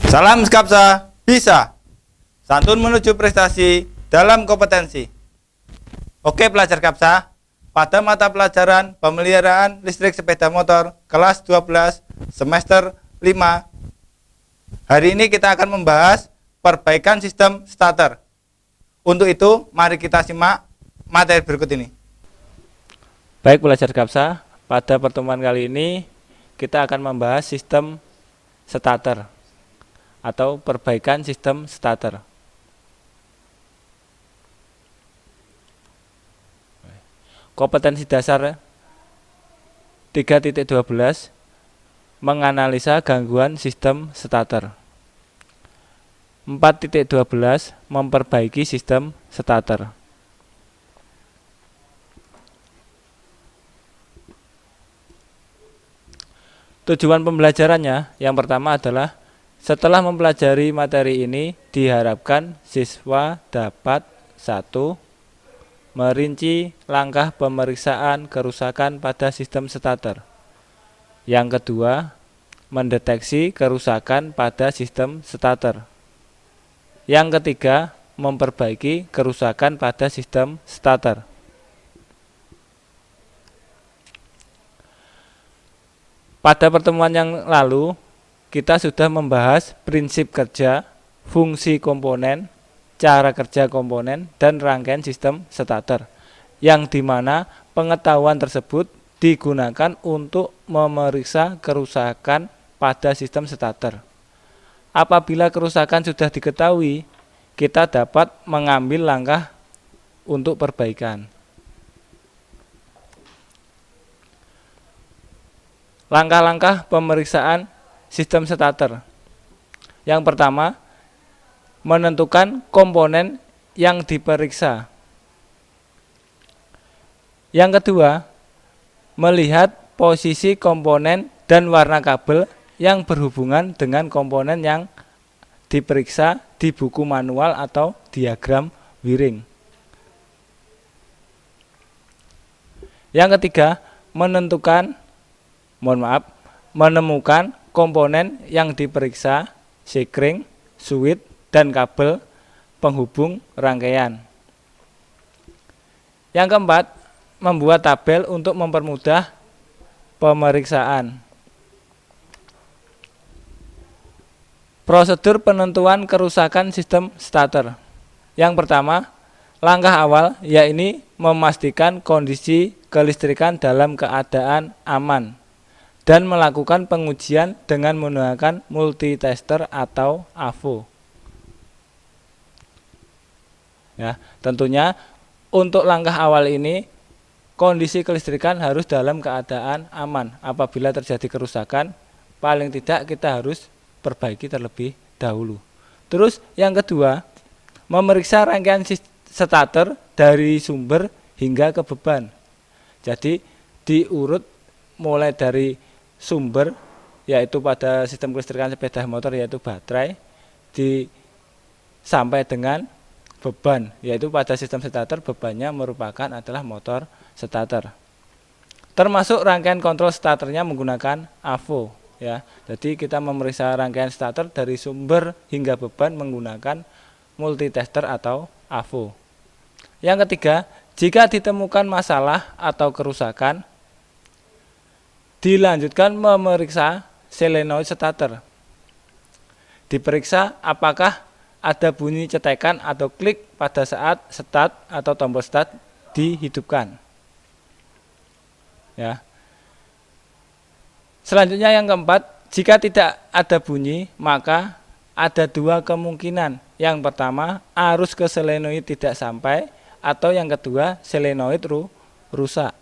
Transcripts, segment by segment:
Salam Skapsa, bisa. Santun menuju prestasi dalam kompetensi. Oke pelajar Kapsa, pada mata pelajaran pemeliharaan listrik sepeda motor kelas 12 semester 5, hari ini kita akan membahas perbaikan sistem starter. Untuk itu, mari kita simak materi berikut ini. Baik pelajar Kapsa, pada pertemuan kali ini kita akan membahas sistem starter atau perbaikan sistem starter. Kompetensi dasar 3.12 menganalisa gangguan sistem starter. 4.12 memperbaiki sistem starter. Tujuan pembelajarannya yang pertama adalah setelah mempelajari materi ini diharapkan siswa dapat 1. Merinci langkah pemeriksaan kerusakan pada sistem starter. Yang kedua, mendeteksi kerusakan pada sistem starter. Yang ketiga, memperbaiki kerusakan pada sistem starter. Pada pertemuan yang lalu, kita sudah membahas prinsip kerja, fungsi komponen, cara kerja komponen, dan rangkaian sistem starter, yang dimana pengetahuan tersebut digunakan untuk memeriksa kerusakan pada sistem starter. Apabila kerusakan sudah diketahui, kita dapat mengambil langkah untuk perbaikan. Langkah-langkah pemeriksaan sistem starter. Yang pertama, menentukan komponen yang diperiksa. Yang kedua, melihat posisi komponen dan warna kabel yang berhubungan dengan komponen yang diperiksa di buku manual atau diagram wiring. Yang ketiga, menemukan komponen yang diperiksa, sekring, suit, dan kabel penghubung rangkaian. Yang keempat, membuat tabel untuk mempermudah pemeriksaan. Prosedur penentuan kerusakan sistem starter. Yang pertama, langkah awal yaitu memastikan kondisi kelistrikan dalam keadaan aman dan melakukan pengujian dengan menggunakan multitester atau AVO. Ya, tentunya untuk langkah awal ini kondisi kelistrikan harus dalam keadaan aman. Apabila terjadi kerusakan, paling tidak kita harus perbaiki terlebih dahulu. Terus yang kedua, memeriksa rangkaian starter dari sumber hingga ke beban. Jadi diurut mulai dari sumber, yaitu pada sistem kelistrikan sepeda motor yaitu baterai, sampai dengan beban, yaitu pada sistem starter bebannya merupakan adalah motor starter. Termasuk rangkaian kontrol starternya menggunakan AVO, ya. Jadi kita memeriksa rangkaian starter dari sumber hingga beban menggunakan multitester atau AVO. Yang ketiga, jika ditemukan masalah atau kerusakan, dilanjutkan memeriksa solenoid starter. Diperiksa apakah ada bunyi cetekan atau klik pada saat start atau tombol start dihidupkan. Ya. Selanjutnya yang keempat, jika tidak ada bunyi, maka ada dua kemungkinan. Yang pertama, arus ke solenoid tidak sampai, atau yang kedua, solenoid rusak.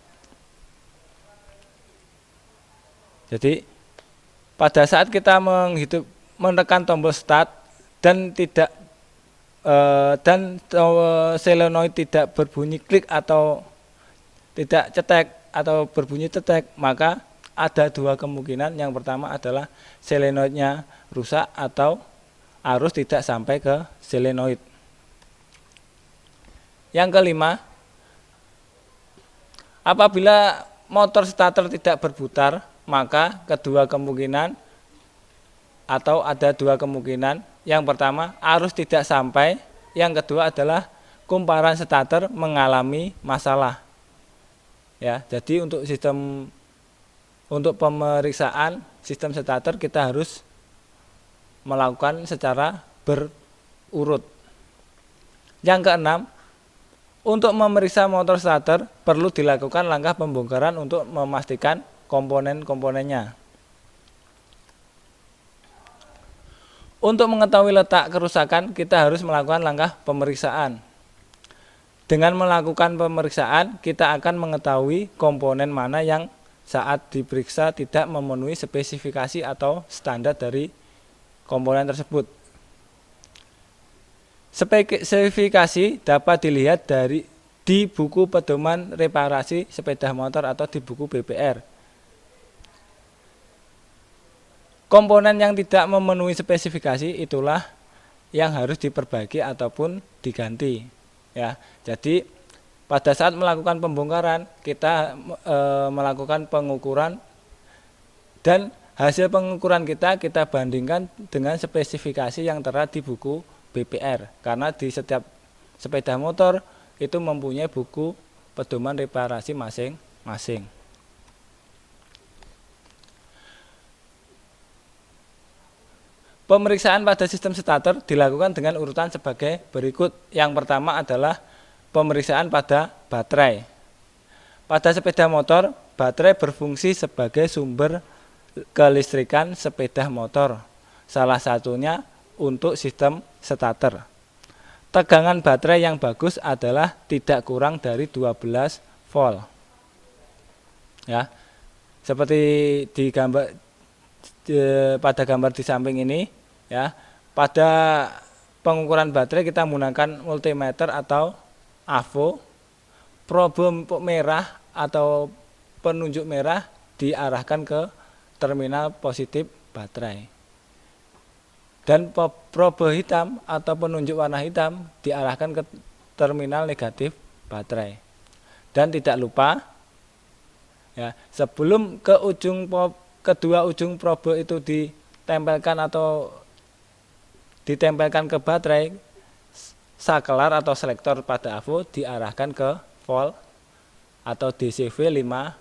Jadi pada saat kita menekan tombol start dan solenoid tidak berbunyi klik atau tidak cetek atau berbunyi cetek, maka ada dua kemungkinan. Yang pertama adalah solenoidnya rusak atau arus tidak sampai ke solenoid. Yang kelima, apabila motor starter tidak berputar, maka kedua kemungkinan atau ada dua kemungkinan. Yang pertama, arus tidak sampai. Yang kedua adalah kumparan starter mengalami masalah. Ya, jadi untuk pemeriksaan sistem starter kita harus melakukan secara berurut. Yang keenam, untuk memeriksa motor starter perlu dilakukan langkah pembongkaran untuk memastikan komponen-komponennya. Untuk mengetahui letak kerusakan, kita harus melakukan langkah pemeriksaan. Dengan melakukan pemeriksaan, kita akan mengetahui komponen mana yang saat diperiksa tidak memenuhi spesifikasi atau standar dari komponen tersebut. Spesifikasi dapat dilihat di buku pedoman reparasi sepeda motor atau di buku BPR. Komponen yang tidak memenuhi spesifikasi itulah yang harus diperbaiki ataupun diganti. Ya, jadi pada saat melakukan pembongkaran kita melakukan pengukuran dan hasil pengukuran kita bandingkan dengan spesifikasi yang tertera di buku BPR, karena di setiap sepeda motor itu mempunyai buku pedoman reparasi masing-masing. Pemeriksaan pada sistem starter dilakukan dengan urutan sebagai berikut. Yang pertama adalah pemeriksaan pada baterai. Pada sepeda motor, baterai berfungsi sebagai sumber kelistrikan sepeda motor. Salah satunya untuk sistem starter. Tegangan baterai yang bagus adalah tidak kurang dari 12 volt. Ya. Seperti pada gambar di samping ini, ya. Pada pengukuran baterai kita menggunakan multimeter atau AVO. Probe merah atau penunjuk merah diarahkan ke terminal positif baterai. Dan probe hitam atau penunjuk warna hitam diarahkan ke terminal negatif baterai. Dan tidak lupa, ya, sebelum kedua ujung probe itu ditempelkan ke baterai, sakelar atau selektor pada AVO diarahkan ke volt atau DCV 50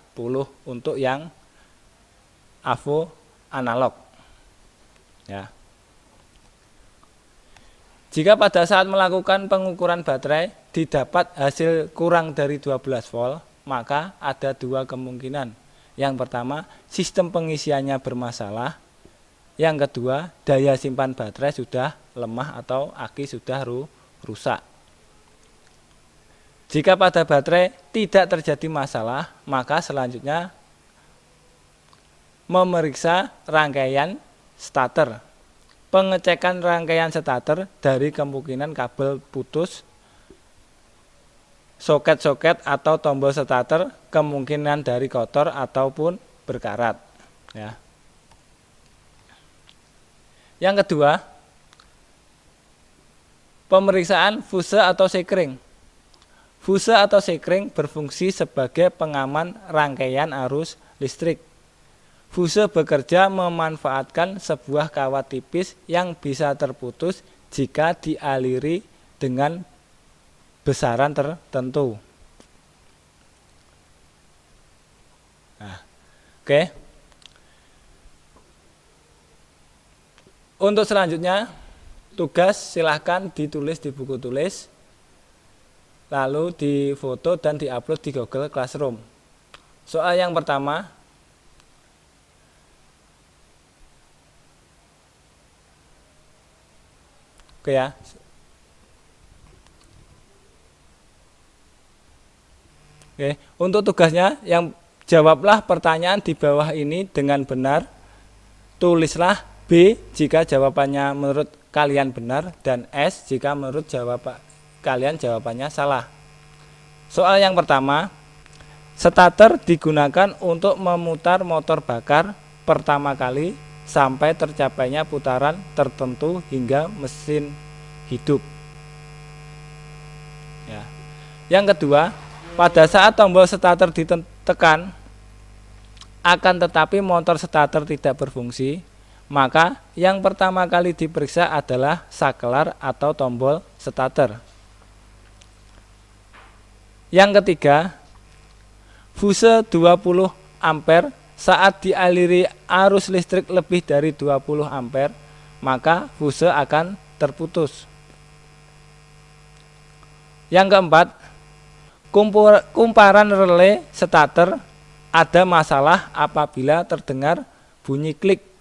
untuk yang AVO analog. Ya. Jika pada saat melakukan pengukuran baterai didapat hasil kurang dari 12 volt, maka ada dua kemungkinan. Yang pertama, sistem pengisiannya bermasalah. Yang kedua, daya simpan baterai sudah lemah atau aki sudah rusak. Jika pada baterai tidak terjadi masalah, maka selanjutnya memeriksa rangkaian starter. Pengecekan rangkaian starter dari kemungkinan kabel putus, soket-soket atau tombol starter, kemungkinan dari kotor ataupun berkarat. Ya. Yang kedua, pemeriksaan fuse atau sekring. Fuse atau sekring berfungsi sebagai pengaman rangkaian arus listrik. Fuse bekerja memanfaatkan sebuah kawat tipis yang bisa terputus jika dialiri dengan besaran tertentu. Nah, oke. Untuk selanjutnya, tugas silahkan ditulis di buku tulis, lalu difoto dan diupload di Google Classroom. Soal yang pertama, oke ya. Oke, untuk tugasnya yang jawablah pertanyaan di bawah ini dengan benar. Tulislah B jika jawabannya menurut kalian benar dan S jika menurut kalian jawabannya salah. Soal yang pertama, starter digunakan untuk memutar motor bakar pertama kali sampai tercapainya putaran tertentu hingga mesin hidup. Ya. Yang kedua, pada saat tombol starter ditekan, akan tetapi motor starter tidak berfungsi, Maka yang pertama kali diperiksa adalah saklar atau tombol starter. Yang ketiga, fuse 20 ampere saat dialiri arus listrik lebih dari 20 ampere, maka fuse akan terputus. Yang keempat, kumparan relay starter ada masalah apabila terdengar bunyi klik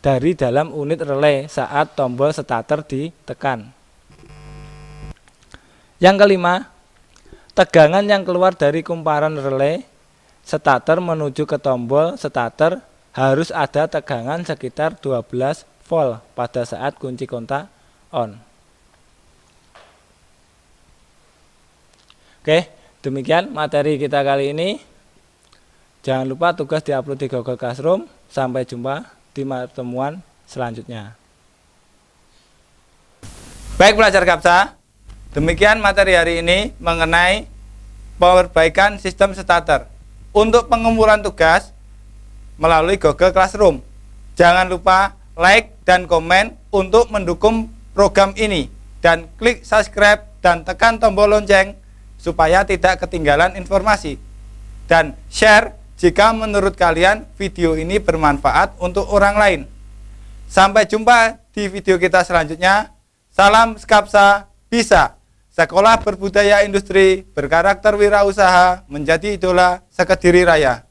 dari dalam unit relay saat tombol starter ditekan. Yang kelima, tegangan yang keluar dari kumparan relay starter menuju ke tombol starter harus ada tegangan sekitar 12 volt pada saat kunci kontak on. Oke, demikian materi kita kali ini. Jangan lupa tugas diupload di Google Classroom. Sampai jumpa di pertemuan selanjutnya. Baik pelajar Kapsa, demikian materi hari ini mengenai perbaikan sistem starter. Untuk pengumpulan tugas melalui Google Classroom, jangan lupa like dan komen untuk mendukung program ini, dan klik subscribe dan tekan tombol lonceng supaya tidak ketinggalan informasi, dan share jika menurut kalian video ini bermanfaat untuk orang lain. Sampai jumpa di video kita selanjutnya. Salam Skapsa Bisa. Sekolah Berbudaya Industri berkarakter wirausaha menjadi idola sekediri raya.